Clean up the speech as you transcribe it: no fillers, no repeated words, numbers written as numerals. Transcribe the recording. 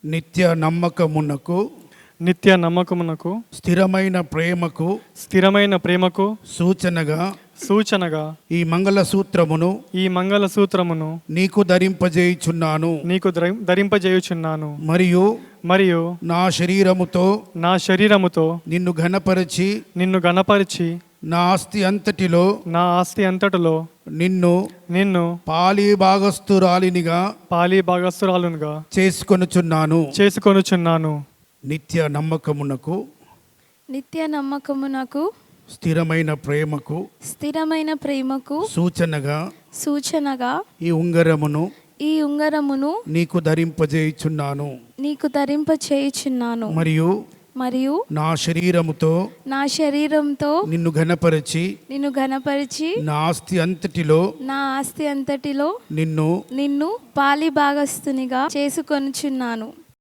నిత్య నమ్మకమునకు నిత్య నమ్మకమునకు స్థిరమైన ప్రేమకు సూచనగా ఈ మంగళసూత్రమును నీకు ధరింపజేయుచున్నాను మరియు నా శరీరముతో నిన్ను ఘనపరిచి నా ఆస్తి అంతటిలో నిన్ను పాలి భాగస్థురాలునిగా చేసుకొనుచున్నాను. నిత్య నమ్మకమునకు స్థిరమైన ప్రేమకు సూచనగా ఈ ఉంగరమును నీకు ధరింపజేయుచున్నాను. మరియు నా శరీరముతో నిన్ను ఘనపరిచి నా ఆస్తి అంతటిలో నిన్ను పాలి భాగస్థునిగా చేసుకొనుచున్నాను.